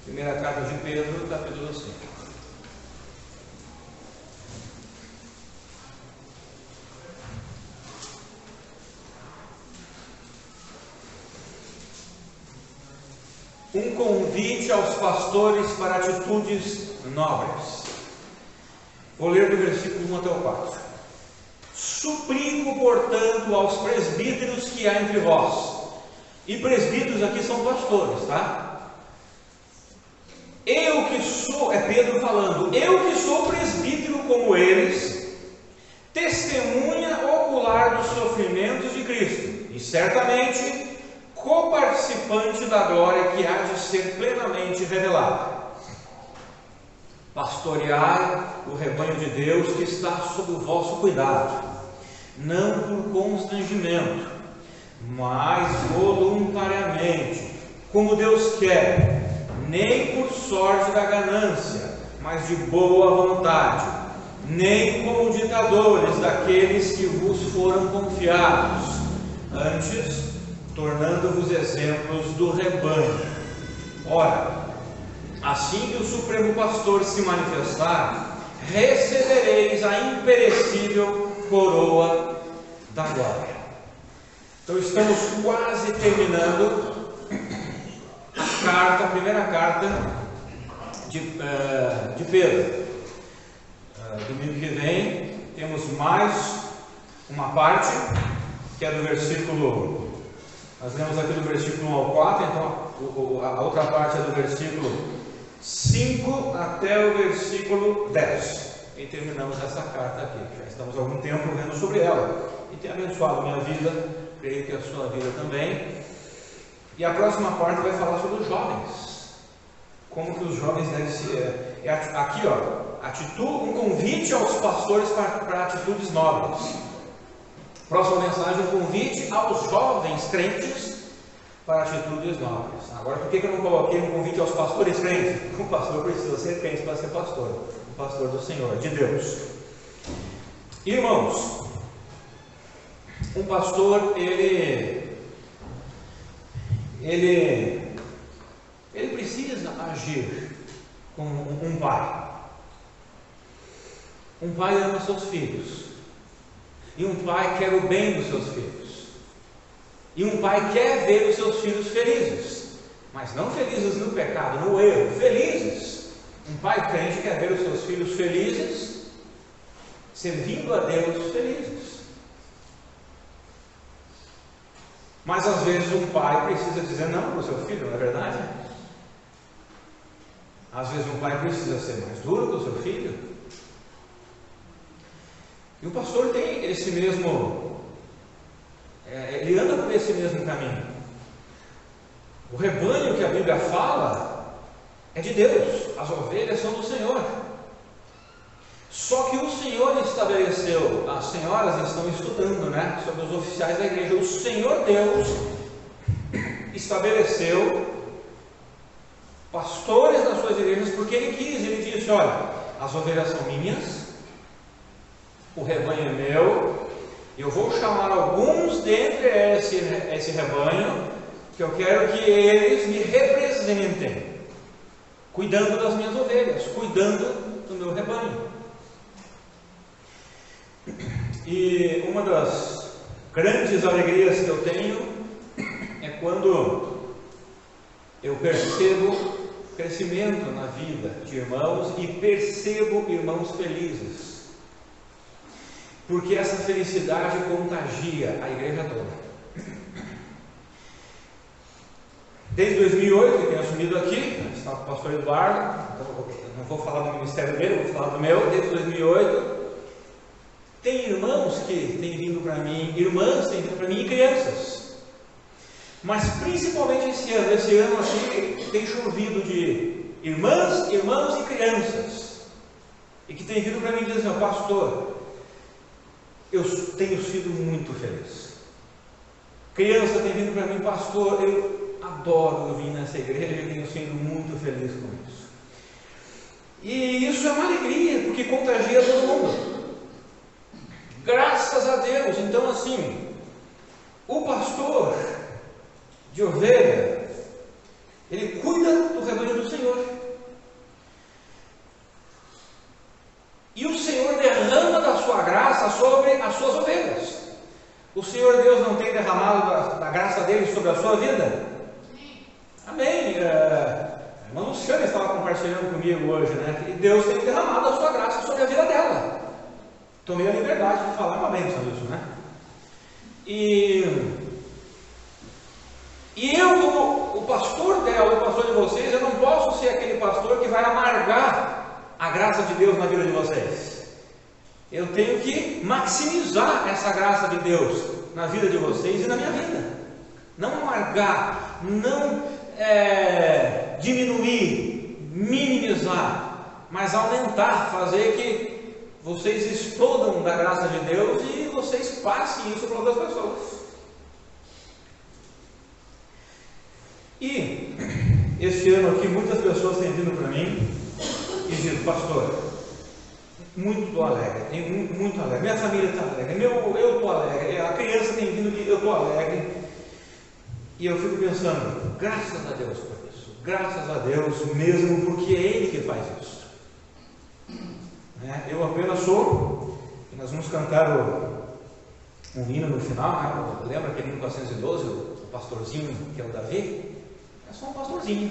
Primeira carta de Pedro, capítulo 5. Um convite aos pastores para atitudes nobres. Vou ler do versículo 1 até o 4. Suplico, portanto, aos presbíteros que há entre vós. E presbíteros aqui são pastores, tá? Eu que sou, é Pedro falando, eu que sou presbítero como eles, testemunha ocular dos sofrimentos de Cristo, e certamente coparticipante da glória que há de ser plenamente revelada. Pastoreai o rebanho de Deus que está sob o vosso cuidado, não por constrangimento, mas voluntariamente, como Deus quer, nem por sorte da ganância, mas de boa vontade, nem como ditadores daqueles que vos foram confiados, antes tornando-vos exemplos do rebanho. Ora, assim que o Supremo Pastor se manifestar, recebereis a imperecível coroa da glória. Então estamos quase terminando a primeira carta de Pedro. Domingo que vem temos mais uma parte, que é do versículo, nós lemos aqui do versículo 1 ao 4, então a outra parte é do versículo 5 até o versículo 10. E terminamos essa carta aqui. Já estamos há algum tempo vendo sobre ela, e tem abençoado a minha vida, creio que a sua vida também. E a próxima parte vai falar sobre os jovens. Como que os jovens devem ser. Aqui, ó, um convite aos pastores para atitudes nobres. Próxima mensagem, um convite aos jovens crentes para atitudes nobres. Agora, por que eu não coloquei um convite aos pastores crentes? Porque um pastor precisa ser crente para ser pastor. Um pastor do Senhor, de Deus. Irmãos, um pastor, ele precisa agir como um pai. Um pai ama seus filhos. E um pai quer o bem dos seus filhos. E um pai quer ver os seus filhos felizes. Mas não felizes no pecado, no erro, felizes. Um pai crente quer ver os seus filhos felizes, servindo a Deus felizes. Mas às vezes um pai precisa dizer não para o seu filho, não é verdade? Às vezes um pai precisa ser mais duro com o seu filho. E o pastor tem esse mesmo, ele anda por esse mesmo caminho. O rebanho que a Bíblia fala é de Deus, as ovelhas são do Senhor. Só que o Senhor estabeleceu, as senhoras estão estudando, né, sobre os oficiais da igreja. O Senhor Deus estabeleceu pastores nas suas igrejas porque Ele quis. Ele disse: olha, as ovelhas são minhas, o rebanho é meu, eu vou chamar alguns dentre esse rebanho, que eu quero que eles me representem, cuidando das minhas ovelhas, cuidando do meu rebanho. E uma das grandes alegrias que eu tenho é quando eu percebo crescimento na vida de irmãos e percebo irmãos felizes. Porque essa felicidade contagia a igreja toda. Desde 2008, que tenho assumido aqui, está o pastor Eduardo, então não vou falar do ministério dele, vou falar do meu. Desde 2008, tem irmãos que têm vindo para mim, irmãs têm vindo para mim e crianças. Mas principalmente esse ano assim, tem chovido de irmãs, irmãos e crianças. E que têm vindo para mim e dizem assim: pastor, eu tenho sido muito feliz. Criança tem vindo para mim: pastor, eu adoro vir nessa igreja e tenho sido muito feliz com isso. E isso é uma alegria, porque contagia todo mundo. Graças a Deus. Então, assim, o pastor de ovelha, ele cuida do rebanho do Senhor. sobre a sua vida? Amém. A irmã Luciana estava compartilhando comigo hoje, né? E Deus tem derramado a sua graça sobre a vida dela. Tomei a liberdade de falar uma bênção disso, né? E eu, como o pastor dela, o pastor de vocês, eu não posso ser aquele pastor que vai amargar a graça de Deus na vida de vocês. Eu tenho que maximizar essa graça de Deus na vida de vocês e na minha vida. Não amargar, não diminuir, minimizar, mas aumentar, fazer que vocês explodam da graça de Deus e vocês passem isso para outras pessoas. E este ano aqui muitas pessoas têm vindo para mim e dizem: pastor, muito alegre, muito alegre, minha família está alegre, eu estou alegre, a criança tem vindo e eu estou alegre. E eu fico pensando, graças a Deus por isso, graças a Deus mesmo, porque é Ele que faz isso. Eu apenas sou, e nós vamos cantar um hino no final, lembra aquele hino 412, o pastorzinho que é o Davi? É só um pastorzinho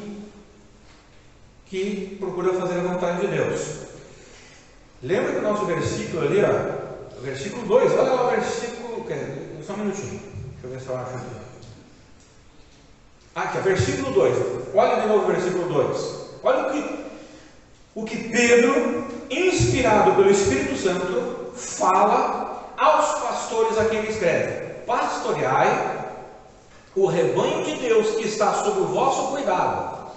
que procura fazer a vontade de Deus. Lembra que o nosso versículo ali, ó, o versículo 2, olha lá o versículo, só um minutinho, deixa eu ver se eu acho aqui. Aqui, versículo 2, olha de novo o versículo 2, olha o que Pedro, inspirado pelo Espírito Santo, fala aos pastores a quem ele escreve: pastoreai o rebanho de Deus que está sob o vosso cuidado.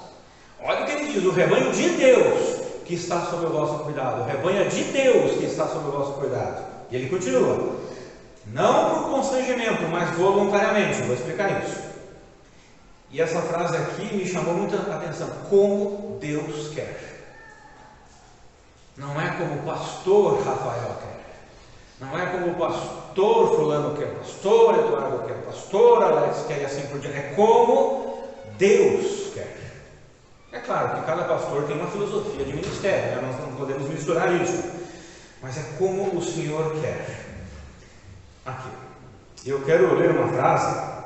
Olha o que ele diz: o rebanho de Deus que está sob o vosso cuidado, o rebanho de Deus que está sob o vosso cuidado. E ele continua: não por constrangimento, mas voluntariamente. Vou explicar isso. E essa frase aqui me chamou muita atenção. Como Deus quer. Não é como o pastor Rafael quer. Não é como o pastor fulano quer, pastor Eduardo quer, pastor Alex quer e assim por diante. É como Deus quer. É claro que cada pastor tem uma filosofia de ministério, né? Nós não podemos misturar isso. Mas é como o Senhor quer. Aqui. Eu quero ler uma frase.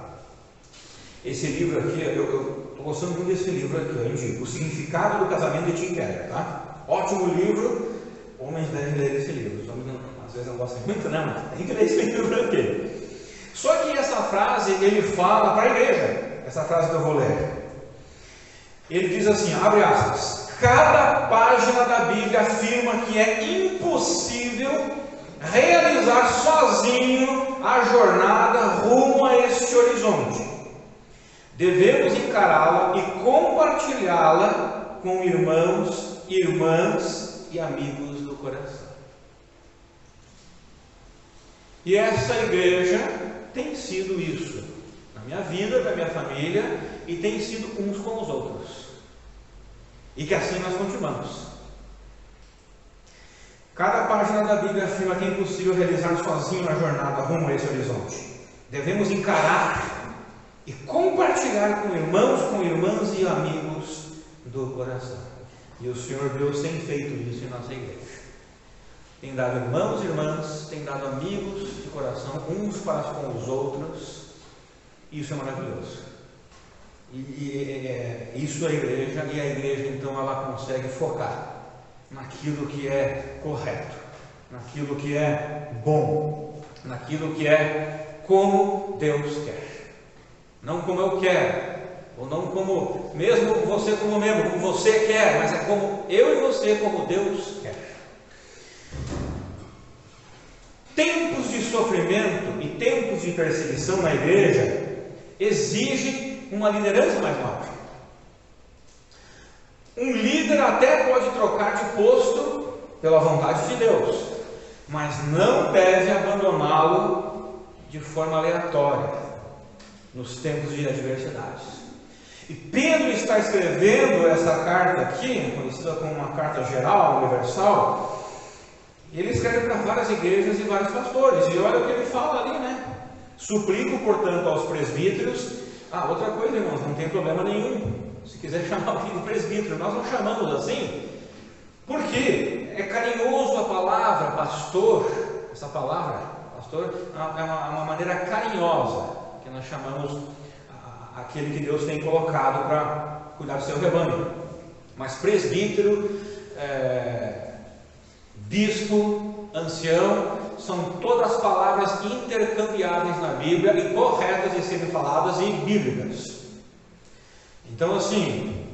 Esse livro aqui, eu estou gostando muito desse livro aqui, eu indico. O Significado do Casamento de Tim Keller, tá? Ótimo livro. Homens devem ler esse livro. Às vezes não gostam muito, né? Mas tem que ler esse livro aqui. Só que essa frase ele fala para a igreja. Essa frase que eu vou ler. Ele diz assim, abre aspas: cada página da Bíblia afirma que é impossível realizar sozinho a jornada rumo a este horizonte. Devemos encará-la e compartilhá-la com irmãos, irmãs e amigos do coração. E essa igreja tem sido isso na minha vida, na minha família, e tem sido uns com os outros. E que assim nós continuamos. Cada página da Bíblia afirma que é impossível realizar sozinho a jornada rumo a esse horizonte. Devemos encarar e compartilhar com irmãos, com irmãs e amigos do coração. E o Senhor Deus tem feito isso em nossa igreja. Tem dado irmãos e irmãs, tem dado amigos de coração, uns para com os outros. Isso é maravilhoso. Isso é a igreja, e a igreja então ela consegue focar naquilo que é correto, naquilo que é bom, naquilo que é como Deus quer. Não como eu quero, ou não como, mesmo você como membro, como você quer, mas é como eu e você, como Deus quer. Tempos de sofrimento e tempos de perseguição na igreja exigem uma liderança mais nova. Um líder até pode trocar de posto pela vontade de Deus, mas não deve abandoná-lo de forma aleatória nos tempos de adversidades. E Pedro está escrevendo essa carta aqui, conhecida como uma carta geral, universal. Ele escreve para várias igrejas e vários pastores. E olha o que ele fala ali, né? Suplico, portanto, aos presbíteros. Outra coisa, irmãos, não tem problema nenhum. Se quiser chamar alguém de presbítero, nós não chamamos assim. Porque é carinhoso a palavra pastor. Essa palavra, pastor, é uma maneira carinhosa que nós chamamos aquele que Deus tem colocado para cuidar do seu rebanho. Mas presbítero, bispo, ancião, são todas palavras intercambiáveis na Bíblia e corretas de serem faladas e bíblicas. Então assim,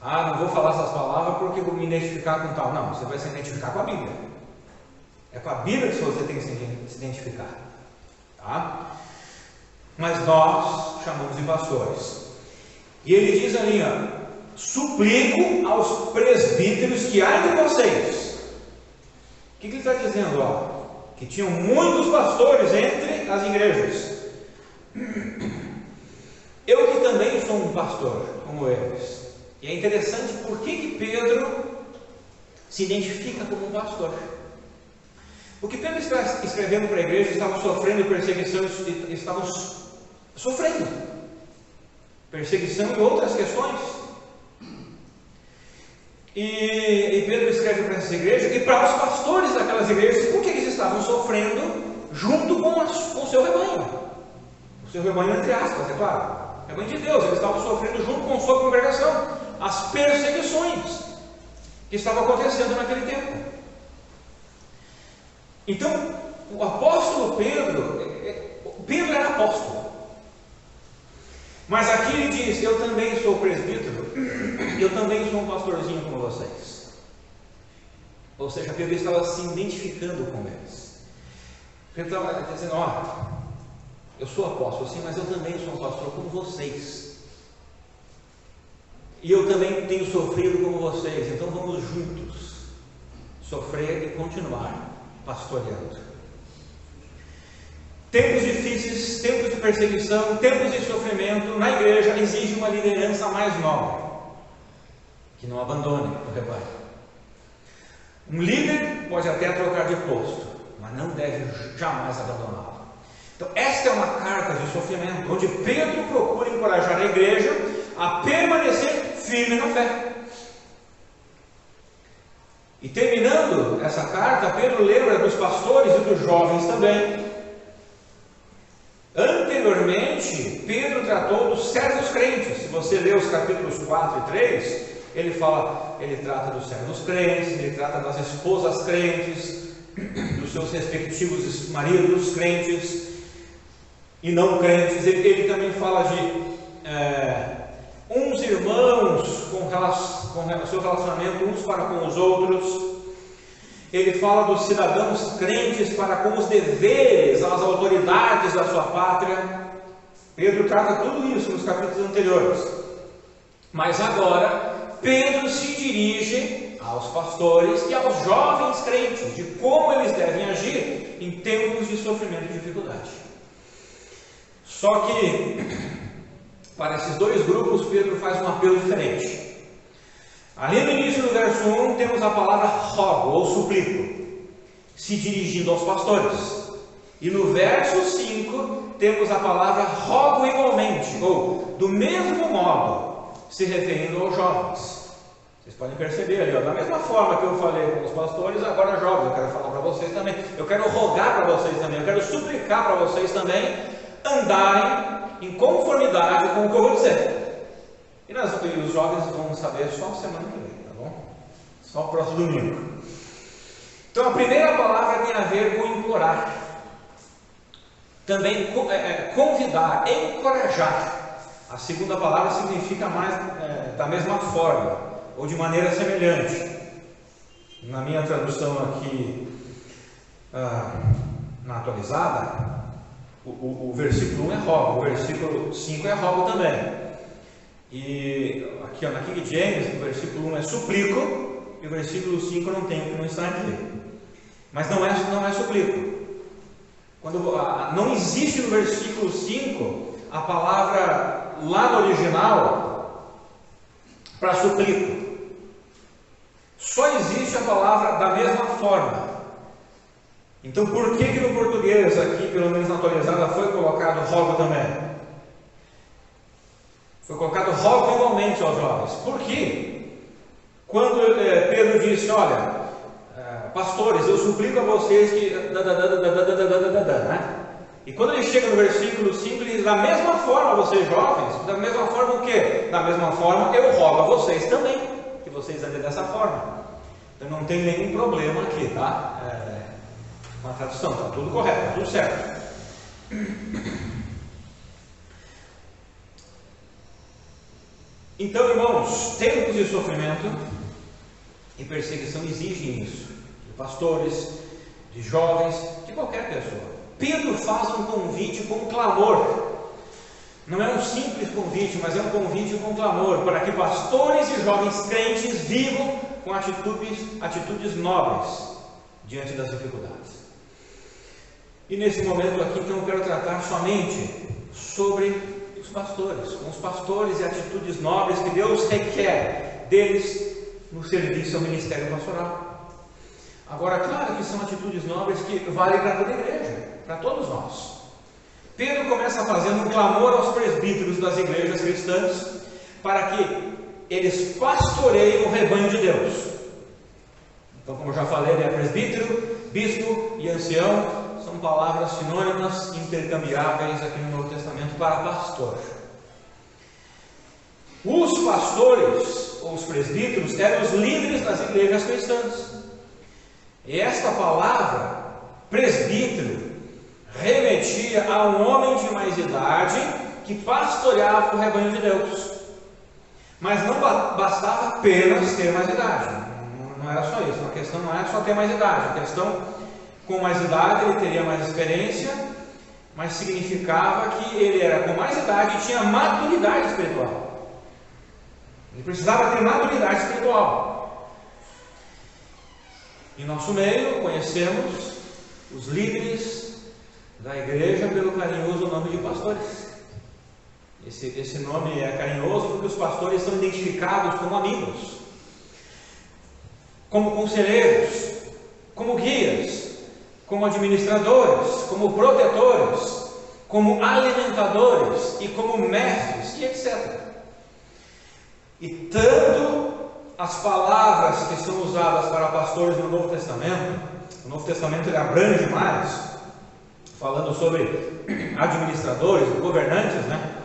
não vou falar essas palavras porque vou me identificar com tal. Não, você vai se identificar com a Bíblia. É com a Bíblia que você tem que se identificar. Tá? Mas nós chamamos de pastores. E ele diz ali, suplico aos presbíteros que há entre vocês. O que ele está dizendo? Que tinham muitos pastores entre as igrejas. Eu que também sou um pastor, como eles. E é interessante por que Pedro se identifica como um pastor. Porque Pedro está escrevendo para a igreja, estavam sofrendo perseguição, estavam sofrendo perseguição e outras questões. E Pedro escreve para essa igreja e para os pastores daquelas igrejas, porque eles estavam sofrendo junto com o seu rebanho. O seu rebanho, entre aspas, é claro. O rebanho de Deus, eles estavam sofrendo junto com sua congregação as perseguições que estavam acontecendo naquele tempo. Então, o apóstolo Pedro era apóstolo. Mas aqui ele diz: eu também sou presbítero, eu também sou um pastorzinho como vocês. Ou seja, Pedro estava se identificando com eles. Pedro estava dizendo: eu sou apóstolo sim, mas eu também sou um pastor como vocês. E eu também tenho sofrido como vocês, então vamos juntos sofrer e continuar pastoreando. Tempos difíceis, tempos de perseguição, tempos de sofrimento na igreja exige uma liderança mais nobre, que não abandone o rebanho. Um líder pode até trocar de posto, mas não deve jamais abandoná-lo. Então esta é uma carta de sofrimento, onde Pedro procura encorajar a igreja a permanecer firme na fé. E terminando essa carta, Pedro lembra dos pastores e dos jovens também. Anteriormente, Pedro tratou dos servos crentes. Se você ler os capítulos 4 e 3, ele trata dos servos crentes, ele trata das esposas crentes, dos seus respectivos maridos crentes e não crentes. Ele também fala de uns irmãos com seu relacionamento uns para com os outros. Ele fala dos cidadãos crentes para com os deveres às autoridades da sua pátria. Pedro trata tudo isso nos capítulos anteriores. Mas agora Pedro se dirige aos pastores e aos jovens crentes de como eles devem agir em tempos de sofrimento e dificuldade. Só que para esses dois grupos Pedro faz um apelo diferente. Ali no início do verso 1 temos a palavra rogo ou suplico, se dirigindo aos pastores. E no verso 5 temos a palavra rogo igualmente, ou do mesmo modo, se referindo aos jovens. Vocês podem perceber ali, da mesma forma que eu falei com os pastores, agora jovens, eu quero falar para vocês também. Eu quero rogar para vocês também, eu quero suplicar para vocês também andarem em conformidade com o que eu vou dizer. E os jovens vão saber só semana que vem, tá bom? Só o próximo domingo. Então a primeira palavra tem a ver com implorar. Também convidar, encorajar. A segunda palavra significa mais da mesma forma, ou de maneira semelhante. Na minha tradução aqui, na atualizada, o versículo 1 é rogo, o versículo 5 é rogo também. E aqui na King James, o versículo 1 é suplico, e o versículo 5 não tem o que não está aqui. Mas não é suplico. Não existe no versículo 5 a palavra lá no original para suplico. Só existe a palavra da mesma forma. Então por que no português aqui, pelo menos na atualizada, foi colocado rogo também? Foi colocado rogo igualmente aos jovens. Por quê? Quando Pedro disse: olha, pastores, eu suplico a vocês que... né? E quando ele chega no versículo 5, ele diz: da mesma forma, vocês jovens, da mesma forma o quê? Da mesma forma, eu rogo a vocês também, que vocês andem dessa forma. Então não tem nenhum problema aqui, tá? Uma tradução, está tudo correto, está tudo certo. Então, irmãos, tempos de sofrimento e perseguição exigem isso, de pastores, de jovens, de qualquer pessoa. Pedro faz um convite com clamor. Não é um simples convite, mas é um convite com clamor, para que pastores e jovens crentes vivam com atitudes nobres diante das dificuldades. E nesse momento aqui, então, eu quero tratar somente sobre os pastores, com os pastores e atitudes nobres que Deus requer deles no serviço ao ministério pastoral. Agora, claro que são atitudes nobres que valem para toda a igreja, para todos nós. Pedro começa fazendo um clamor aos presbíteros das igrejas cristãs para que eles pastoreiem o rebanho de Deus. Então, como eu já falei, ele é presbítero, bispo e ancião. São palavras sinônimas, intercambiáveis aqui no Novo Testamento para pastor. Os pastores, ou os presbíteros, eram os líderes das igrejas cristãs. E esta palavra, presbítero, remetia a um homem de mais idade que pastoreava o rebanho de Deus. Mas não bastava apenas ter mais idade. Não era só isso. A questão não era só ter mais idade. A questão, com mais idade, ele teria mais experiência, mas significava que ele era com mais idade e tinha maturidade espiritual. Ele precisava ter maturidade espiritual. Em nosso meio, conhecemos os líderes da igreja pelo carinhoso nome de pastores. Esse nome é carinhoso porque os pastores são identificados como amigos, como conselheiros, como guias, como administradores, como protetores, como alimentadores e como mestres e etc. E tanto as palavras que são usadas para pastores no Novo Testamento, o Novo Testamento ele abrange mais, falando sobre administradores, governantes, né?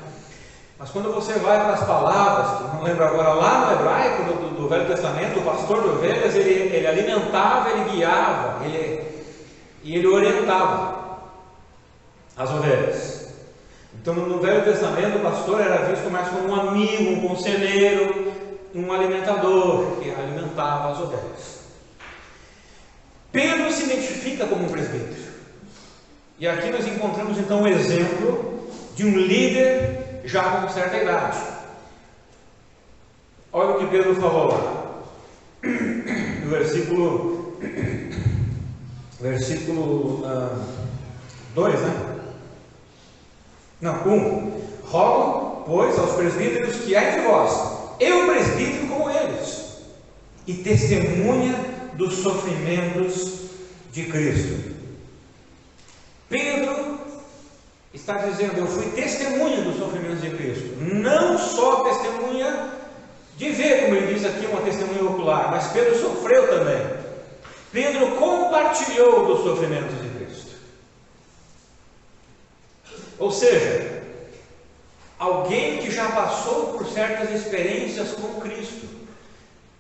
Mas quando você vai para as palavras, que não lembro agora, lá no hebraico do Velho Testamento, o pastor de ovelhas, ele alimentava, ele guiava, e ele orientava as ovelhas. Então, no Velho Testamento, o pastor era visto mais como um amigo, um conselheiro, um alimentador, que alimentava as ovelhas. Pedro se identifica como um presbítero. E aqui nós encontramos então um exemplo de um líder já com certa idade. Olha o que Pedro falou lá, no versículo 2, né? Não, 1. Rogo, pois, aos presbíteros que há entre vós, eu presbítero como eles, e testemunha dos sofrimentos de Cristo. Pedro está dizendo: eu fui testemunha dos sofrimentos de Cristo, não só testemunha de ver, como ele diz aqui, uma testemunha ocular, mas Pedro sofreu também. Pedro compartilhou dos sofrimentos de Cristo. Ou seja, alguém que já passou por certas experiências com Cristo.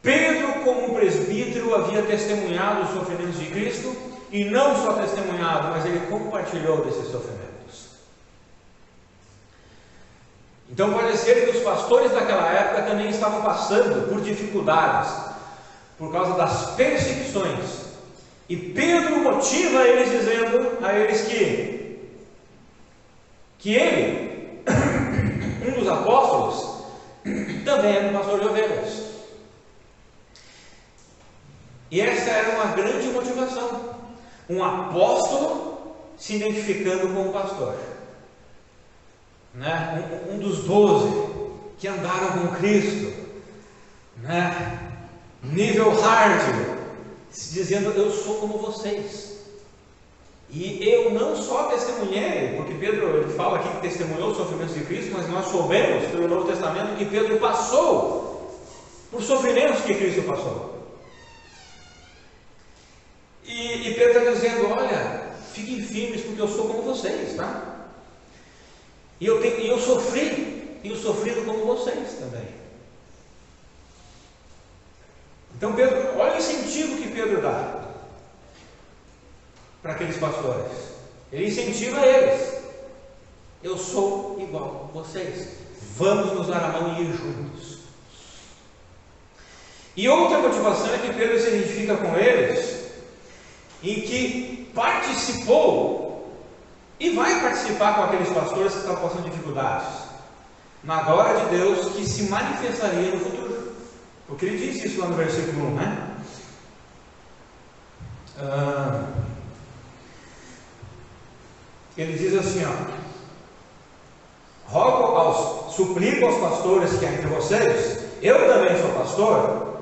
Pedro, como um presbítero, havia testemunhado os sofrimentos de Cristo, e não só testemunhado, mas ele compartilhou desses sofrimentos. Então pode ser que os pastores daquela época também estavam passando por dificuldades, por causa das perseguições. E Pedro motiva eles, dizendo a eles que ele, um dos apóstolos, também era um pastor de ovelhas. E essa era uma grande motivação. Um apóstolo se identificando com um pastor, né? Um dos 12 que andaram com Cristo, né? Nível hard, dizendo: eu sou como vocês. E eu não só testemunhei, porque Pedro ele fala aqui que testemunhou os sofrimentos de Cristo, mas nós soubemos pelo Novo Testamento que Pedro passou por sofrimentos que Cristo passou. E Pedro está dizendo: olha, fiquem firmes, porque eu sou como vocês, tá? E eu sofri, tenho sofrido como vocês também. Então Pedro, olha o incentivo que Pedro dá para aqueles pastores. Ele incentiva eles. Eu sou igual a vocês. Vamos nos dar a mão e ir juntos. E outra motivação é que Pedro se identifica com eles, em que participou e vai participar com aqueles pastores que estão passando dificuldades, na glória de Deus que se manifestaria no futuro. Porque ele diz isso lá no versículo 1, né? Ele diz assim, suplico aos pastores que há entre vocês, eu também sou pastor,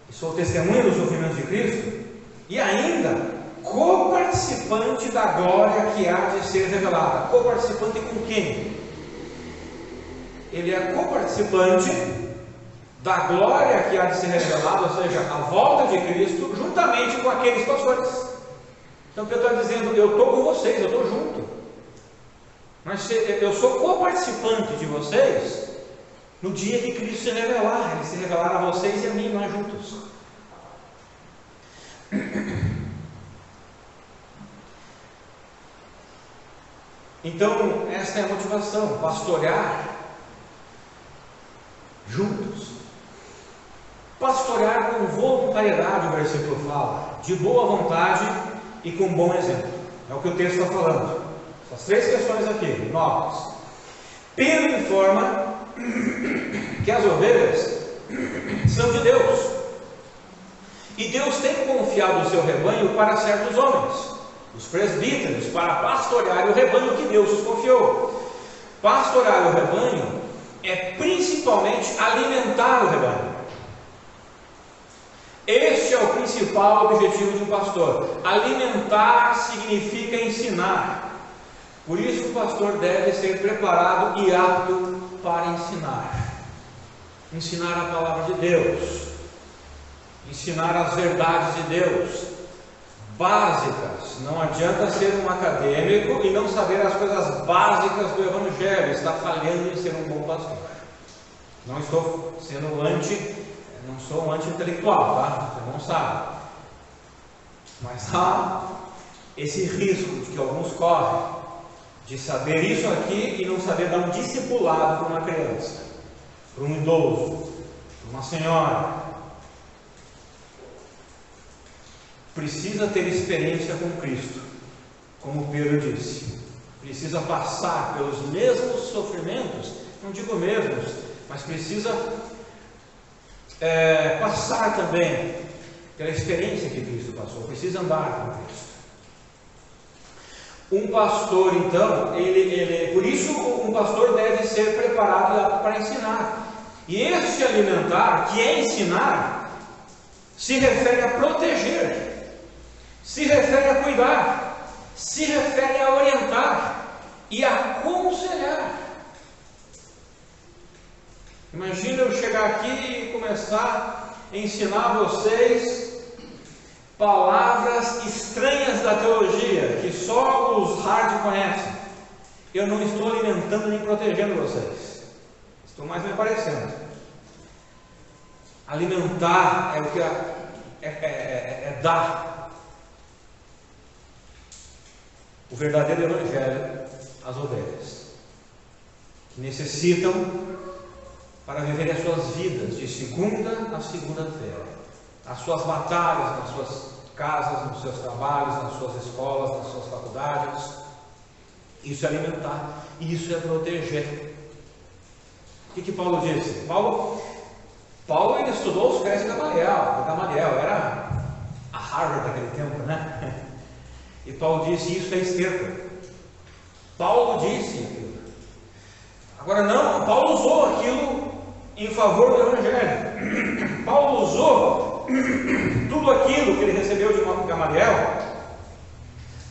e sou testemunha dos sofrimentos de Cristo, e ainda coparticipante da glória que há de ser revelada. Coparticipante com quem? Ele é coparticipante da glória que há de ser revelada, ou seja, a volta de Cristo, juntamente com aqueles pastores. Então Pedro está dizendo, eu estou com vocês, eu estou junto, mas eu sou coparticipante de vocês no dia que Cristo se revelar. Ele se revelar a vocês e a mim, nós juntos. Então esta é a motivação, pastorear juntos. Pastorear com voluntariedade, o versículo fala, de boa vontade e com bom exemplo. É o que o texto está falando. Essas três questões aqui, novas. Pedro informa que as ovelhas são de Deus, e Deus tem confiado o seu rebanho para certos homens, os presbíteros, para pastorear o rebanho que Deus os confiou. Pastorear o rebanho é principalmente alimentar o rebanho. Este é o principal objetivo de um pastor. Alimentar significa ensinar. Por isso o pastor deve ser preparado e apto para ensinar. Ensinar a palavra de Deus, ensinar as verdades de Deus, básicas. Não adianta ser um acadêmico e não saber as coisas básicas do Evangelho. Está falhando em ser um bom pastor. Não estou sendo não sou um anti-intelectual, tá? Você não sabe. Mas há esse risco de que alguns correm, de saber isso aqui e não saber dar um discipulado para uma criança, para um idoso, para uma senhora. Precisa ter experiência com Cristo, como Pedro disse. Precisa passar pelos mesmos sofrimentos, não digo mesmos, mas precisa passar também pela experiência que Cristo passou. Precisa andar com Cristo. Um pastor, então, por isso um pastor deve ser preparado e apto para ensinar. E este alimentar, que é ensinar, se refere a proteger, se refere a cuidar, se refere a orientar e a aconselhar. Imagina eu chegar aqui e começar a ensinar vocês palavras estranhas da teologia, que só os hard conhecem. Eu não estou alimentando nem protegendo vocês, estou mais me parecendo. Alimentar é o que é dar o verdadeiro evangelho às ovelhas, que necessitam para viver as suas vidas de segunda a segunda-feira, as suas batalhas nas suas casas, nos seus trabalhos, nas suas escolas, nas suas faculdades. Isso é alimentar, isso é proteger. O que Paulo disse? Paulo ele estudou os pés de Gamaliel. Gamaliel era a Harvard daquele tempo, né? E Paulo disse: isso é esterco. Paulo disse aquilo. Agora não, Paulo usou aquilo em favor do Evangelho. Paulo usou tudo aquilo que ele recebeu de Gamaliel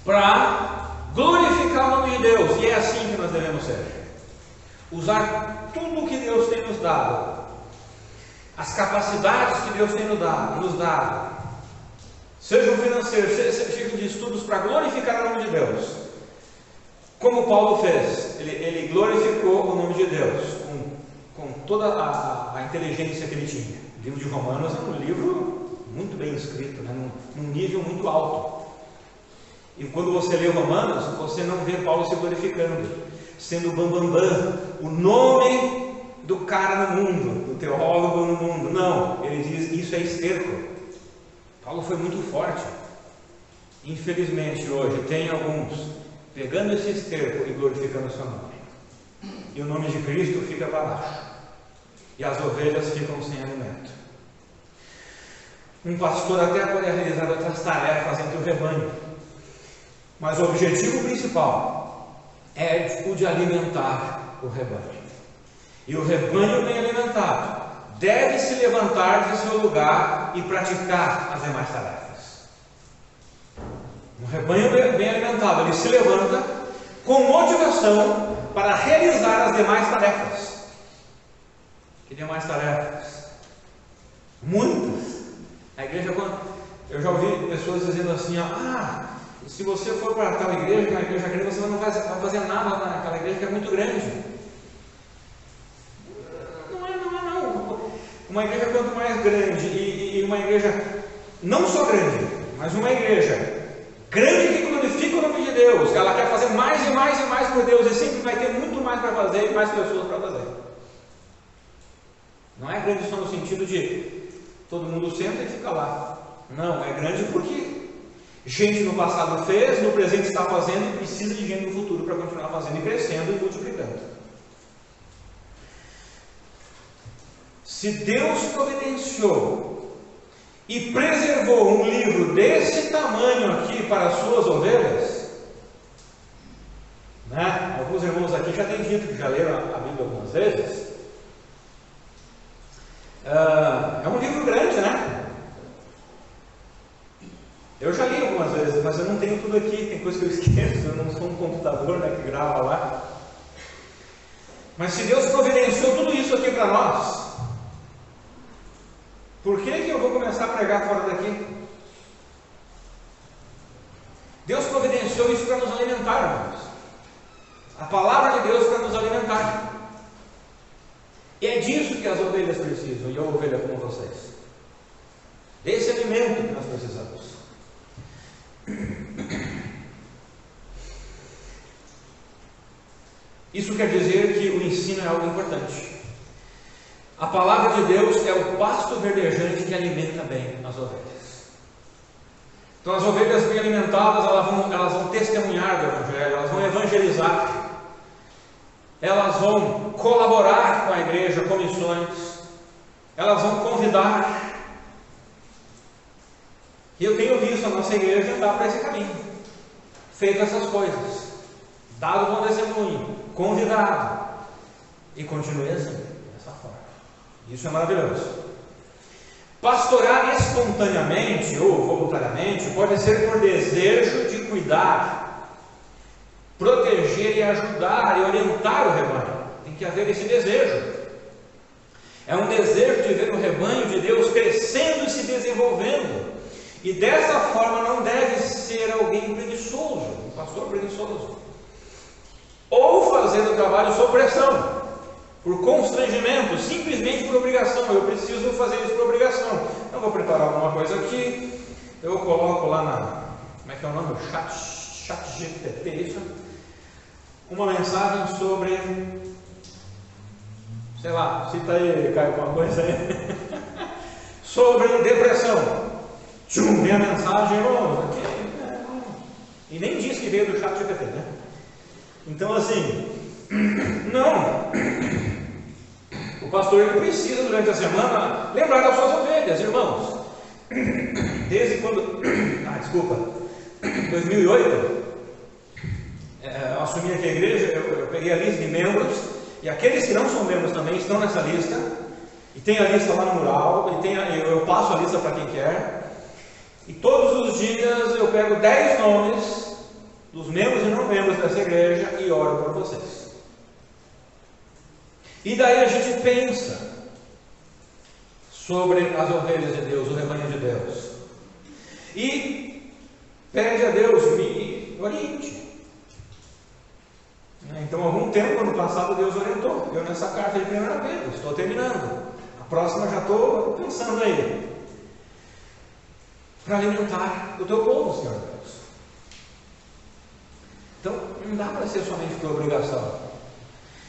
para glorificar o nome de Deus. E é assim que nós devemos ser. Usar tudo que Deus tem nos dado, as capacidades que Deus tem nos dado, seja um financeiro, seja de estudos para glorificar o nome de Deus. Como Paulo fez, ele glorificou o nome de Deus com toda a inteligência que ele tinha. O livro de Romanos é um livro muito bem escrito, né? num nível muito alto. E quando você lê Romanos, você não vê Paulo se glorificando, sendo o bambambam, o nome do cara no mundo, do teólogo no mundo. Não, ele diz, isso é esterco. Paulo foi muito forte. Infelizmente hoje tem alguns pegando esse esterco e glorificando o seu nome. E o nome de Cristo fica para baixo. E as ovelhas ficam sem alimento. Um pastor até pode realizar outras tarefas entre o rebanho. Mas o objetivo principal é o de alimentar o rebanho. E o rebanho bem alimentado deve se levantar de seu lugar e praticar as demais tarefas. Um rebanho bem alimentado, ele se levanta com motivação para realizar as demais tarefas. Que demais tarefas? Muitas. A igreja, eu já ouvi pessoas dizendo assim, se você for para tal igreja, aquela igreja grande, você não vai fazer nada naquela igreja que é muito grande. Não. Uma igreja quanto mais grande, e uma igreja não só grande, mas uma igreja grande que glorifica o nome de Deus, que ela quer fazer mais e mais e mais por Deus, e sempre vai ter muito mais para fazer e mais pessoas para fazer. Não é grande só no sentido de todo mundo senta e fica lá. Não, é grande porque gente no passado fez, no presente está fazendo e precisa de gente no futuro para continuar fazendo e crescendo e multiplicando. Se Deus providenciou e preservou um livro desse tamanho aqui para as suas ovelhas, né? Alguns irmãos aqui já têm dito que já leram a Bíblia algumas vezes. É um livro grande, né? Eu já li algumas vezes, mas eu não tenho tudo aqui, tem coisa que eu esqueço, eu não sou um computador, né, que grava lá. Mas se Deus providenciou tudo isso aqui para nós, por que eu vou começar a pregar fora daqui? Deus providenciou isso para nos alimentar, irmãos. A palavra de Deus para nos alimentar. E é disso que as ovelhas precisam, e eu ovelha como vocês. Desse alimento que nós precisamos. Isso quer dizer que o ensino é algo importante. A palavra de Deus é o pasto verdejante que alimenta bem as ovelhas. Então as ovelhas bem alimentadas, elas vão testemunhar do Evangelho, elas vão evangelizar, elas vão colaborar com a igreja, com missões, elas vão convidar. E eu tenho visto a nossa igreja andar para esse caminho, feito essas coisas, dado bom testemunho, convidado, e continue assim, dessa forma. Isso é maravilhoso. Pastorar espontaneamente ou voluntariamente pode ser por desejo de cuidar, proteger e ajudar e orientar o rebanho. Tem que haver esse desejo. É um desejo de ver o rebanho de Deus crescendo e se desenvolvendo. E dessa forma não deve ser alguém preguiçoso, um pastor preguiçoso, ou fazendo o trabalho sob pressão, por constrangimento, simplesmente por obrigação. Eu preciso fazer isso por obrigação. Eu vou preparar alguma coisa aqui, eu coloco lá na, como é que é o nome? Chat GPT, isso. Uma mensagem sobre, sei lá, cita aí, Caio, alguma coisa aí, sobre depressão. Tchum, vem a mensagem, e nem diz que veio do chat GPT, né? Então assim, não, o pastor ele precisa durante a semana lembrar das suas ovelhas, irmãos. Desde quando, 2008, eu assumi aqui a igreja, eu peguei a lista de membros, e aqueles que não são membros também estão nessa lista, e tem a lista lá no mural, eu passo a lista para quem quer. E todos os dias eu pego 10 nomes dos membros e não membros dessa igreja e oro por vocês. E daí a gente pensa sobre as ovelhas de Deus, o rebanho de Deus. e pede a Deus, me oriente. Então, há algum tempo, ano passado, Deus orientou. Eu nessa carta de 1 Pedro, estou terminando. A próxima já estou pensando aí. Para alimentar o teu povo, Senhor Deus. Então, não dá para ser somente por obrigação.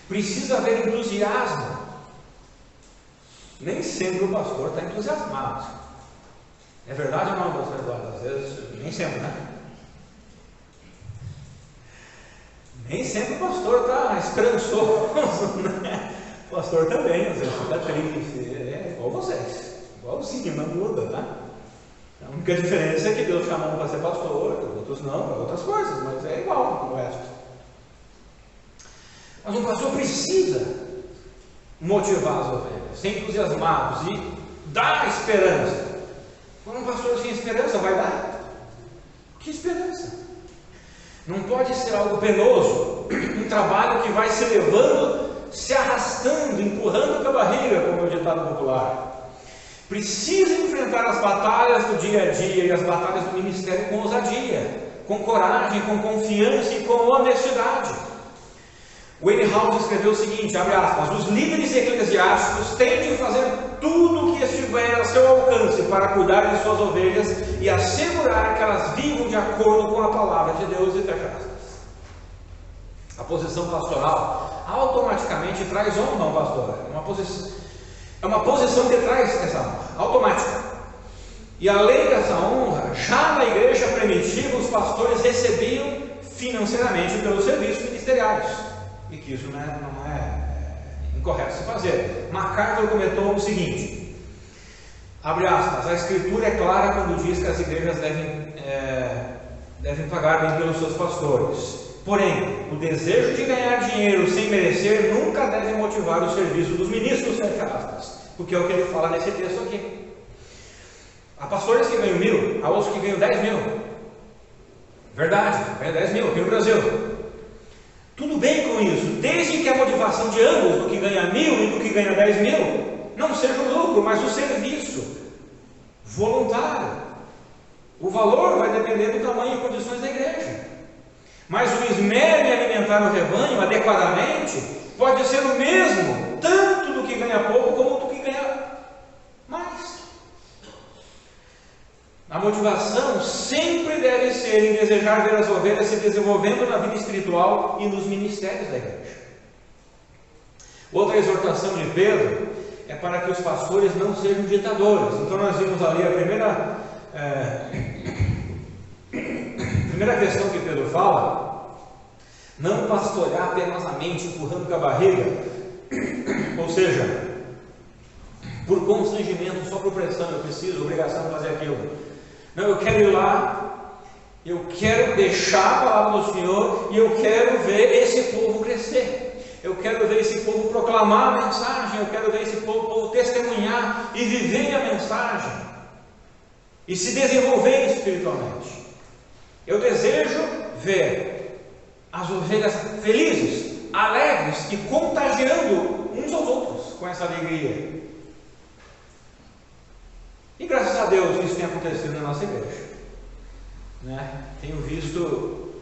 Precisa haver entusiasmo. Nem sempre o pastor está entusiasmado. É verdade ou não, pastor Eduardo? Às vezes, nem sempre, né? Nem sempre o pastor está esperançoso, né? O pastor também, às vezes, fica triste. É igual vocês. Igualzinho, não muda, tá? A única diferença é que Deus chamou para ser pastor, outros não, para outras coisas, mas é igual ao resto. Mas um pastor precisa motivar as ovelhas, ser entusiasmados e dar esperança. Quando um pastor sem esperança vai dar? Que esperança? Não pode ser algo penoso, um trabalho que vai se levando, se arrastando, empurrando com a barriga, como é o ditado popular. Precisa enfrentar as batalhas do dia a dia e as batalhas do ministério com ousadia, com coragem, com confiança e com honestidade. Wayne House escreveu o seguinte, abre aspas, os líderes eclesiásticos têm de fazer tudo o que estiver a seu alcance para cuidar de suas ovelhas e assegurar que elas vivam de acordo com a palavra de Deus e fecha aspas. A posição pastoral automaticamente traz honra ao pastor. É uma posição que traz essa honra, automática. E além dessa honra, já na igreja primitiva, os pastores recebiam financeiramente pelos serviços ministeriais. E que isso não é incorreto se fazer. MacArthur comentou o seguinte, abre aspas, a escritura é clara quando diz que as igrejas devem pagar bem pelos seus pastores. Porém, o desejo de ganhar dinheiro sem merecer nunca deve motivar o serviço dos ministros, fecha aspas, porque é o que ele fala nesse texto aqui. Há pastores que ganham 1.000, há outros que ganham 10.000. Verdade, ganha 10.000 aqui no Brasil. Tudo bem com isso, desde que a motivação de ambos, do que ganha 1.000 e do que ganha 10.000, não seja o lucro, mas o serviço voluntário. O valor vai depender do tamanho e condições da igreja. Mas o esmero em alimentar o rebanho adequadamente pode ser o mesmo, tanto do que ganha pouco como do que ganha mais. A motivação sempre deve ser em desejar ver as ovelhas se desenvolvendo na vida espiritual e nos ministérios da igreja. Outra exortação de Pedro é para que os pastores não sejam ditadores. Então nós vimos ali a primeira questão que Pedro fala, não pastorear penosamente, empurrando com a barriga, ou seja, por constrangimento, só por pressão, eu preciso, obrigação de fazer aquilo. Não, eu quero ir lá, eu quero deixar a palavra do Senhor e eu quero ver esse povo crescer. Eu quero ver esse povo proclamar a mensagem, eu quero ver esse povo testemunhar e viver a mensagem e se desenvolver espiritualmente. Eu desejo ver as ovelhas felizes, alegres e contagiando uns aos outros com essa alegria. E graças a Deus isso tem acontecido na nossa igreja, né? Tenho visto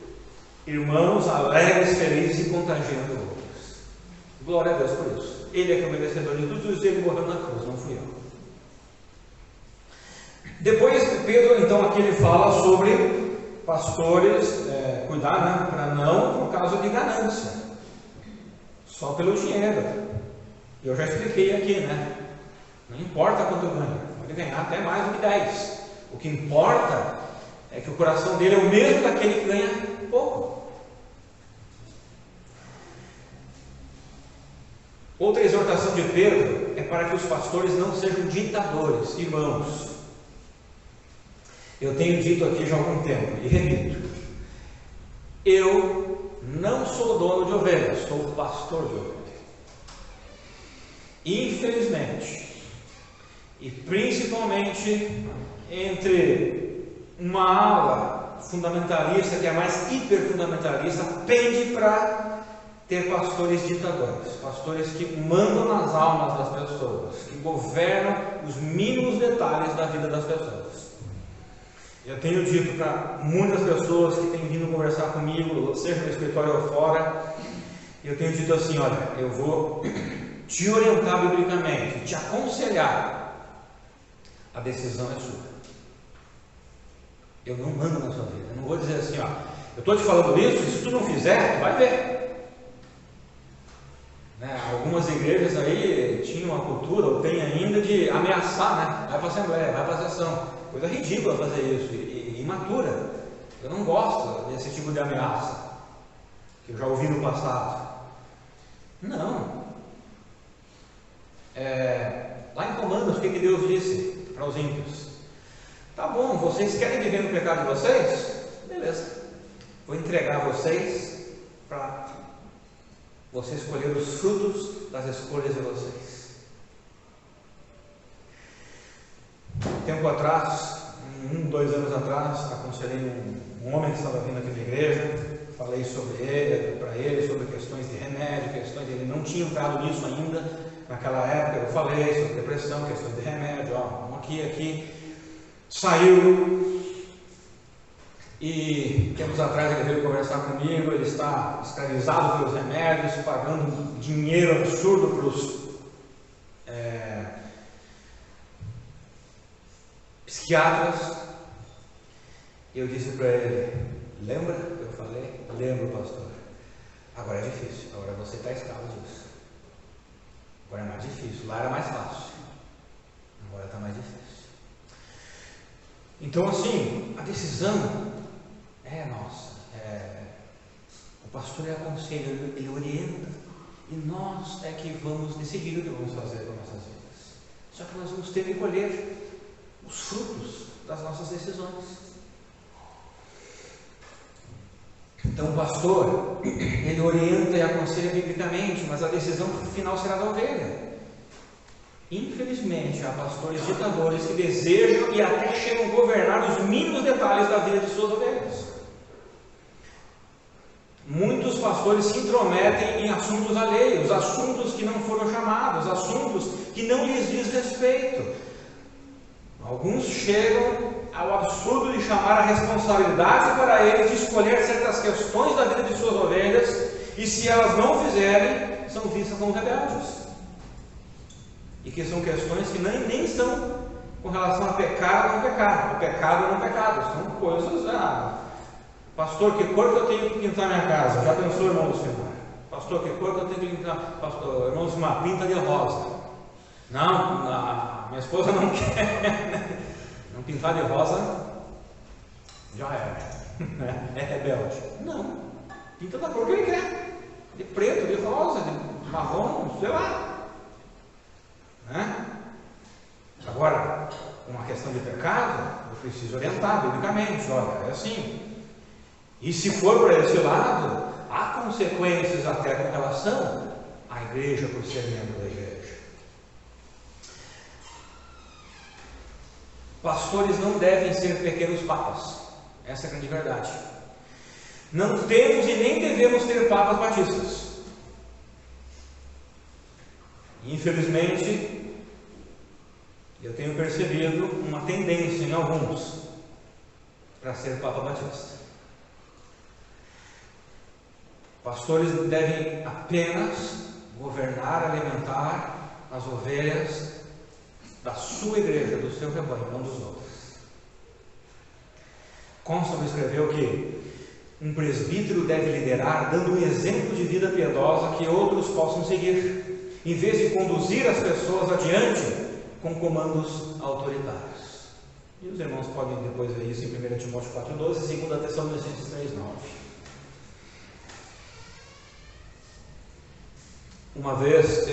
irmãos alegres, felizes e contagiando outros. Glória a Deus por isso. Ele é que é o merecedor de tudo isso, ele morreu na cruz, não fui eu. Depois Pedro, então, aqui ele fala sobre pastores, cuidar, né, para não por causa de ganância, só pelo dinheiro. Eu já expliquei aqui, né? Não importa quanto ganha, pode ganhar até mais do que 10. O que importa é que o coração dele é o mesmo daquele que ganha pouco. Outra exortação de Pedro é para que os pastores não sejam ditadores, irmãos. Eu tenho dito aqui já há algum tempo e repito: eu não sou dono de ovelhas, sou pastor de ovelhas. Infelizmente, e principalmente entre uma ala fundamentalista, que é mais hiperfundamentalista, pende para ter pastores ditadores, pastores que mandam nas almas das pessoas, que governam os mínimos detalhes da vida das pessoas. Eu tenho dito para muitas pessoas que têm vindo conversar comigo, seja no escritório ou fora, eu tenho dito assim: olha, eu vou te orientar biblicamente, te aconselhar, a decisão é sua. Eu não mando na sua vida, eu não vou dizer assim, ó, eu estou te falando isso, e se tu não fizer, tu vai ver. Né? Algumas igrejas aí tinham uma cultura, ou tem ainda, de ameaçar, né? Vai para a assembleia, vai para a sessão. Coisa ridícula fazer isso, e imatura. Eu não gosto desse tipo de ameaça, que eu já ouvi no passado. Não. Lá em Romanos, o que Deus disse para os ímpios? Tá bom, vocês querem viver no pecado de vocês? Beleza. Vou entregar vocês para vocês escolher os frutos das escolhas de vocês. Tempo atrás, 2 anos atrás, aconselhei um homem que estava vindo aqui na igreja. Falei sobre ele, para ele, sobre questões de remédio, questões de ele não tinha entrado nisso ainda. Naquela época eu falei sobre depressão, questões de remédio, ó, aqui. Saiu. E tempos atrás ele veio conversar comigo. Ele está escravizado pelos remédios, pagando dinheiro absurdo para os psiquiatras. Eu disse para ele: lembra que eu falei? Lembro, pastor. Agora é difícil, agora você está escravo disso. Agora é mais difícil, lá era mais fácil, agora está mais difícil. Então, assim, a decisão é nossa. O pastor aconselha, ele orienta, e nós é que vamos decidir o que vamos fazer com nossas vidas. Só que nós vamos ter que colher os frutos das nossas decisões. Então o pastor, ele orienta e aconselha biblicamente, mas a decisão final será da ovelha. Infelizmente, há pastores ditadores que desejam e até chegam a governar os mínimos detalhes da vida de suas ovelhas. Muitos pastores se intrometem em assuntos alheios, assuntos que não foram chamados, assuntos que não lhes diz respeito. Alguns chegam ao absurdo de chamar a responsabilidade para eles de escolher certas questões da vida de suas ovelhas, e se elas não fizerem, são vistas como rebeldes. E que são questões que nem são com relação a pecado ou não pecado, a pecado ou não pecado, são coisas, pastor, que cor que eu tenho que pintar minha casa? Já pensou, irmão Luciano? Pastor, que cor que eu tenho que pintar? Pastor, irmãos, uma pinta de rosa. Não, minha esposa não quer. Não pintar de rosa já é rebelde. Não, pinta da cor que ele quer, de preto, de rosa, de marrom, sei lá. Agora, uma questão de pecado, eu preciso orientar biblicamente. Olha, é assim. E se for para esse lado, há consequências até com relação à igreja, por ser membro da igreja. Pastores não devem ser pequenos papas. Essa é a grande verdade. Não temos e nem devemos ter papas batistas. Infelizmente, eu tenho percebido uma tendência em alguns para ser papa batista. Pastores devem apenas governar, alimentar as ovelhas da sua igreja, do seu rebanho, não dos outros. Constable escreveu que um presbítero deve liderar dando um exemplo de vida piedosa que outros possam seguir, em vez de conduzir as pessoas adiante com comandos autoritários. E os irmãos podem depois ver isso em 1 Timóteo 4,12 e 2 Tessalonicenses 3,9. Uma vez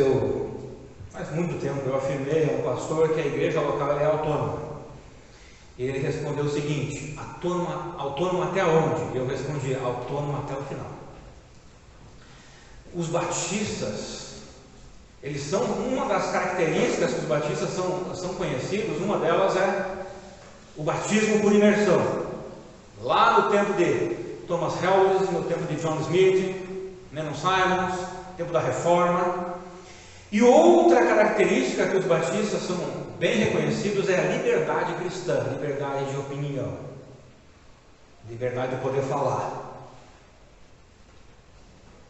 faz muito tempo, eu afirmei a um pastor que a igreja local é autônoma. E ele respondeu o seguinte: autônomo até onde? E eu respondi: autônomo até o final. Os batistas, eles são, uma das características que os batistas são conhecidos, uma delas é o batismo por imersão. Lá no tempo de Thomas Helwys, no tempo de John Smith, Menon Simons, tempo da Reforma. E outra característica que os batistas são bem reconhecidos é a liberdade cristã, liberdade de opinião. liberdade de poder falar.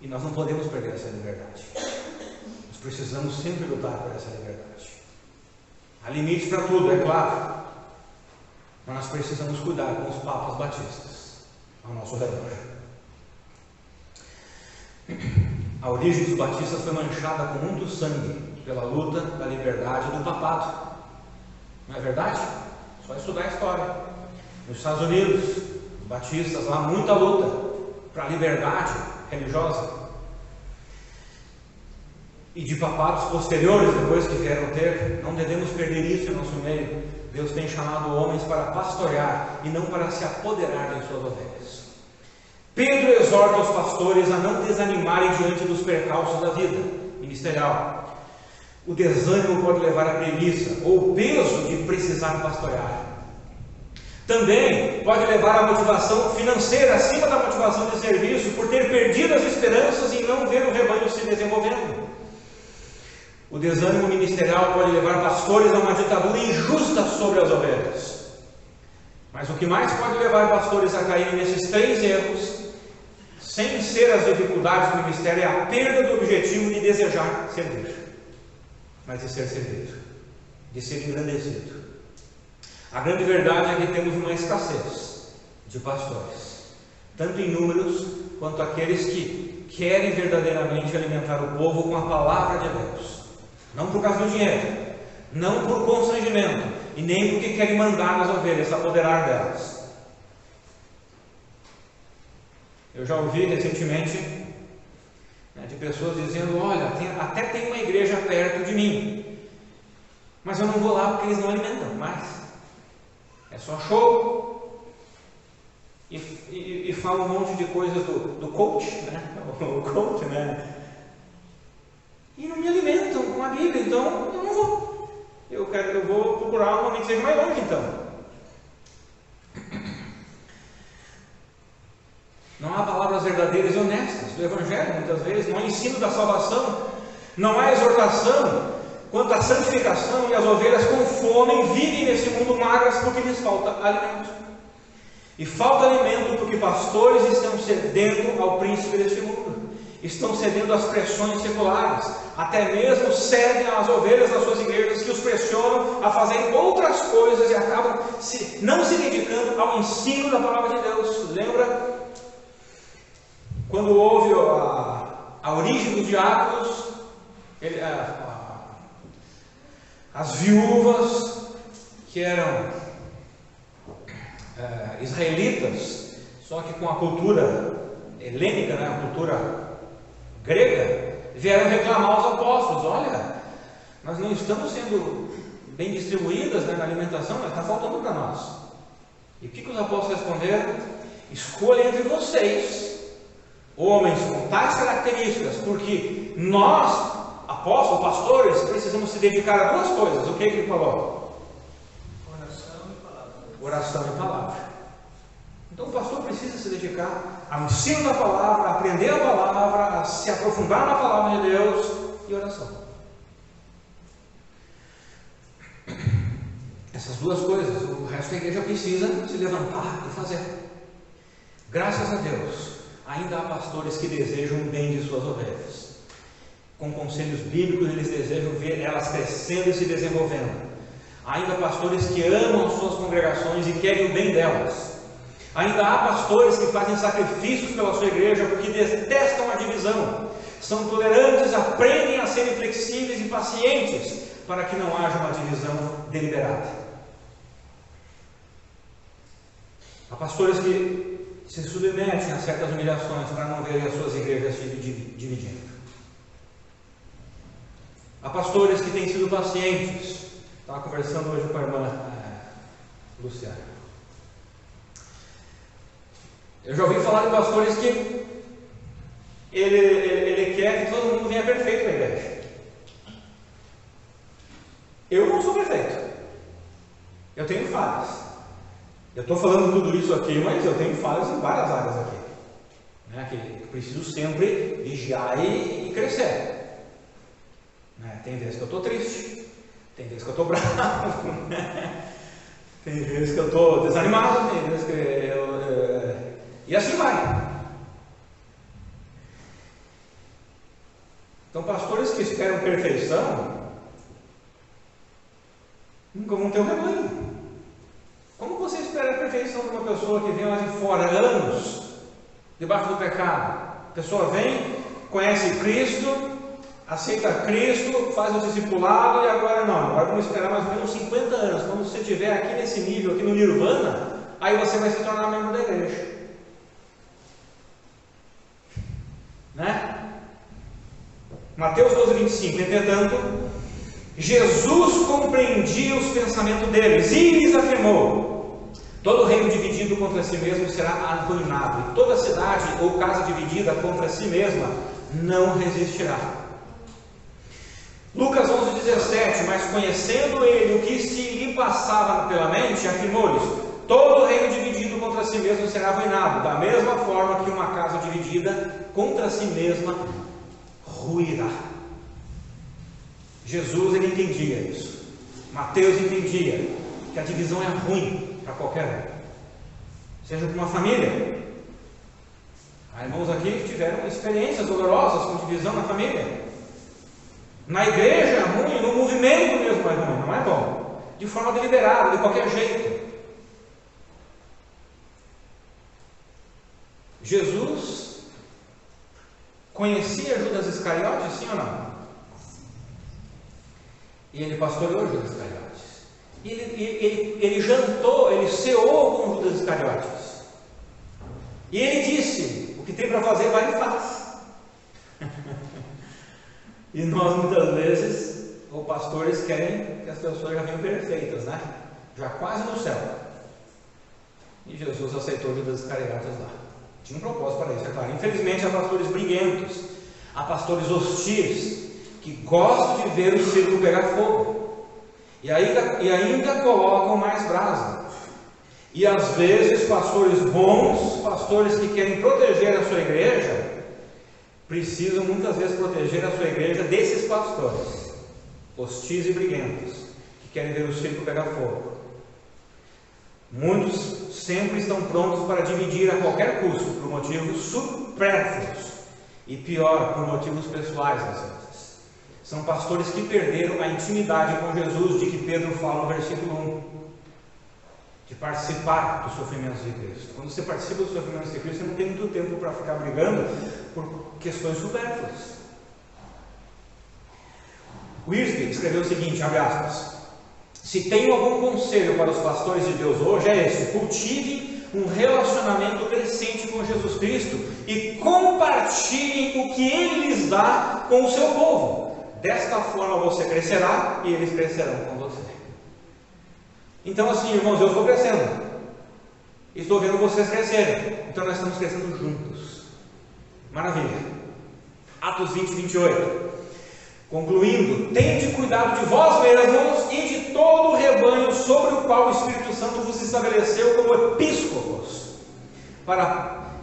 E nós não podemos perder essa liberdade. Nós precisamos sempre lutar por essa liberdade. Há limites para tudo, é claro. Mas nós precisamos cuidar com os papas batistas ao nosso redor. A origem dos batistas foi manchada com muito sangue pela luta da liberdade do papado. Não é verdade? Só estudar a história. Nos Estados Unidos, os batistas lá, muita luta para a liberdade religiosa. E de papados posteriores, depois que vieram ter, não devemos perder isso em nosso meio. Deus tem chamado homens para pastorear e não para se apoderar de suas ovelhas. Pedro exorta os pastores a não desanimarem diante dos percalços da vida ministerial. O desânimo pode levar à preguiça ou o peso de precisar pastorear. Também pode levar à motivação financeira acima da motivação de serviço, por ter perdido as esperanças em não ver o rebanho se desenvolvendo. O desânimo ministerial pode levar pastores a uma ditadura injusta sobre as ovelhas. Mas o que mais pode levar pastores a caírem nesses 3 erros, sem ser as dificuldades do ministério, é a perda do objetivo de desejar servir, mas de ser servido, de ser engrandecido. A grande verdade é que temos uma escassez de pastores, tanto em números quanto aqueles que querem verdadeiramente alimentar o povo com a palavra de Deus. Não por causa do dinheiro, não por constrangimento, e nem porque querem mandar nas ovelhas, apoderar delas. Eu já ouvi recentemente de pessoas dizendo: olha, até tem uma igreja perto de mim, mas eu não vou lá porque eles não alimentam mais. É só show. E fala um monte de coisas do coach, né? O coach, né? E não me alimentam com a Bíblia, então eu não vou. Eu vou procurar uma que seja mais longe, então. Não há palavras verdadeiras e honestas do Evangelho, muitas vezes. Não há ensino da salvação. Não há exortação quanto à santificação. E as ovelhas com fome vivem nesse mundo magras porque lhes falta alimento. E falta alimento porque pastores estão cedendo ao príncipe deste mundo. Estão cedendo às pressões seculares, até mesmo cedem às ovelhas das suas igrejas, que os pressionam a fazerem outras coisas e acabam não se dedicando ao ensino da palavra de Deus. Lembra quando houve a origem dos diáconos, as viúvas que eram israelitas, só que com a cultura helênica, né, a cultura grega, vieram reclamar aos apóstolos: olha, nós não estamos sendo bem distribuídas, né, na alimentação, mas está faltando para nós. E o que os apóstolos responderam? Escolha entre vocês homens com tais características, porque nós, apóstolos, pastores, precisamos se dedicar a 2 coisas. O que ele falou? Oração e palavra. Oração e palavra. Então o pastor precisa se dedicar ao ensino da palavra, a aprender a palavra, a se aprofundar na palavra de Deus e oração. Essas 2 coisas, o resto da igreja precisa se levantar e fazer. Graças a Deus, ainda há pastores que desejam o bem de suas ovelhas. Com conselhos bíblicos, eles desejam ver elas crescendo e se desenvolvendo. Ainda há pastores que amam as suas congregações e querem o bem delas. Ainda há pastores que fazem sacrifícios pela sua igreja porque detestam a divisão. São tolerantes, aprendem a serem flexíveis e pacientes para que não haja uma divisão deliberada. Há pastores que se submetem a certas humilhações para não verem as suas igrejas se dividindo. Há pastores que têm sido pacientes. Estava conversando hoje com a irmã Luciana. Eu já ouvi falar de pastores que ele quer que todo mundo venha perfeito na igreja. Eu não sou perfeito. Eu tenho falhas. Eu estou falando tudo isso aqui, mas eu tenho falhas em várias áreas aqui, né, que eu preciso sempre vigiar e crescer. Né? Tem vezes que eu estou triste, tem vezes que eu estou bravo, né? Tem vezes que eu estou desanimado, tem vezes que E assim vai. Então, pastores que esperam perfeição nunca vão ter um rebanho. Como você espera a perfeição de uma pessoa que vem lá de fora, anos, debaixo do pecado? A pessoa vem, conhece Cristo, aceita Cristo, faz o discipulado e agora não. Agora vamos esperar mais ou menos 50 anos. Quando você estiver aqui nesse nível, aqui no Nirvana, aí você vai se tornar membro da igreja. Né? Mateus 12:25. Entretanto, Jesus compreendia os pensamentos deles e lhes afirmou: todo reino dividido contra si mesmo será arruinado, e toda cidade ou casa dividida contra si mesma não resistirá. Lucas 11:17. Mas conhecendo ele o que se lhe passava pela mente, afirmou-lhes: todo reino dividido contra si mesmo será arruinado, da mesma forma que uma casa dividida contra si mesma ruirá. Jesus, ele entendia isso. Mateus entendia que a divisão é ruim para qualquer um, seja para uma família. Há irmãos aqui que tiveram experiências dolorosas com divisão na família. Na igreja é ruim, no movimento mesmo é ruim, não é bom. De forma deliberada, de qualquer jeito. Jesus conhecia Judas Iscariotes, sim ou não? E ele pastoreou Judas Iscariotes. E ele jantou, ele ceou com Judas Iscariotes. E ele disse: o que tem para fazer, vai e faz. E nós muitas vezes, ou pastores, querem que as pessoas já venham perfeitas, né? Já quase no céu. E Jesus aceitou Judas Iscariotes lá. Tinha um propósito para isso, é claro. Infelizmente há pastores briguentos, há pastores hostis, que gostam de ver o circo pegar fogo, e ainda colocam mais brasa. E às vezes pastores bons, pastores que querem proteger a sua igreja, precisam muitas vezes proteger a sua igreja desses pastores hostis e briguentos, que querem ver o circo pegar fogo. Muitos sempre estão prontos para dividir a qualquer custo, por motivos supérfluos, e pior, por motivos pessoais às vezes. São pastores que perderam a intimidade com Jesus, de que Pedro fala no versículo 1, de participar dos sofrimentos de Cristo. Quando você participa dos sofrimentos de Cristo, você não tem muito tempo para ficar brigando por questões supérfluas. Wiersbe escreveu o seguinte, abre aspas: se tenho algum conselho para os pastores de Deus hoje, é esse: cultive um relacionamento crescente com Jesus Cristo e compartilhem o que Ele lhes dá com o seu povo. Desta forma você crescerá e eles crescerão com você. Então assim, irmãos, eu estou crescendo, estou vendo vocês crescerem, então nós estamos crescendo juntos. Maravilha. Atos 20:28. Concluindo, tende cuidado de vós mesmos e de todo o rebanho sobre o qual o Espírito Santo vos estabeleceu como episcopos.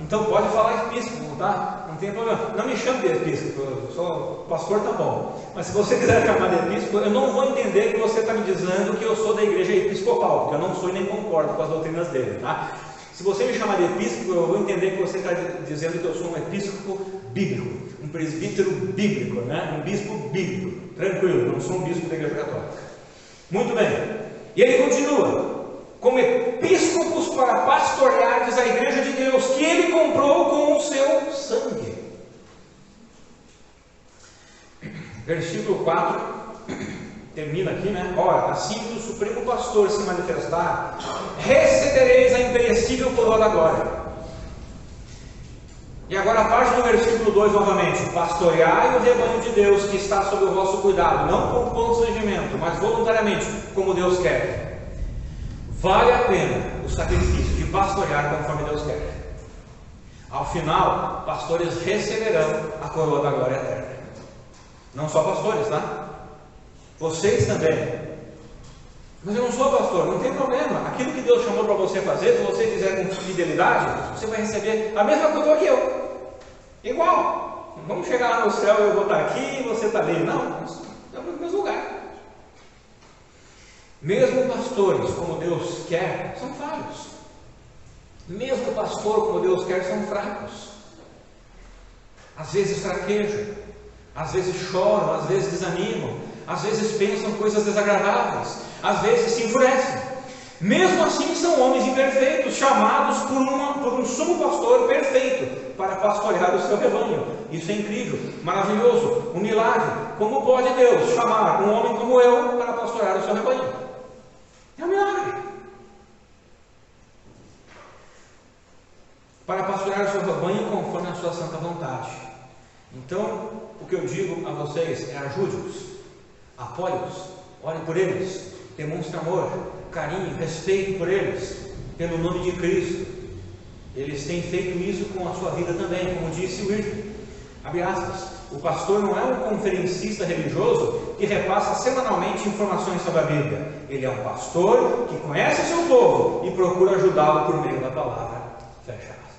Então pode falar episcopo, tá? Não tem problema. Não me chame de episcopo, eu sou pastor, tá bom. Mas se você quiser chamar de episcopo, eu não vou entender que você está me dizendo que eu sou da igreja episcopal, porque eu não sou e nem concordo com as doutrinas dele, tá? Se você me chamar de episcopo, eu vou entender que você está dizendo que eu sou um episcopo bíblico, um presbítero bíblico, né? Um bispo bíblico. Tranquilo, não sou um bispo da igreja católica. Muito bem. E ele continua: como episcopos para pastoreardes a igreja de Deus, que ele comprou com o seu sangue. Versículo 4 termina aqui, né? Ora, assim que o Supremo Pastor se manifestar, recebereis a imperecível coroa da glória. E agora a parte do versículo 2 novamente: pastoreai o rebanho de Deus que está sob o vosso cuidado, não com constrangimento, mas voluntariamente, como Deus quer. Vale a pena o sacrifício de pastorear conforme Deus quer. Ao final, pastores receberão a coroa da glória eterna. Não só pastores, tá? Vocês também. Mas eu não sou pastor, não tem problema. Aquilo que Deus chamou para você fazer, se você fizer com fidelidade, você vai receber a mesma coisa que eu. Igual. Não vamos chegar lá no céu e eu vou estar aqui e você está ali. Não, estamos no mesmo lugar. Mesmo pastores, como Deus quer, são falhos. Mesmo pastor, como Deus quer, são fracos. Às vezes fraquejam, às vezes choram, às vezes desanimam, às vezes pensam coisas desagradáveis, às vezes se enfurecem. Mesmo assim são homens imperfeitos, chamados por um sumo pastor perfeito para pastorear o seu rebanho. Isso é incrível, maravilhoso, um milagre. Como pode Deus chamar um homem como eu para pastorear o seu rebanho? É um milagre. Para pastorear o seu rebanho conforme a sua santa vontade. Então, o que eu digo a vocês é: ajude-os, apoie-os, ore por eles, demonstre amor, carinho, respeito por eles, pelo nome de Cristo. Eles têm feito isso com a sua vida também, como disse o Irving. Abre aspas. O pastor não é um conferencista religioso que repassa semanalmente informações sobre a Bíblia. Ele é um pastor que conhece o seu povo e procura ajudá-lo por meio da palavra. Fecha aspas.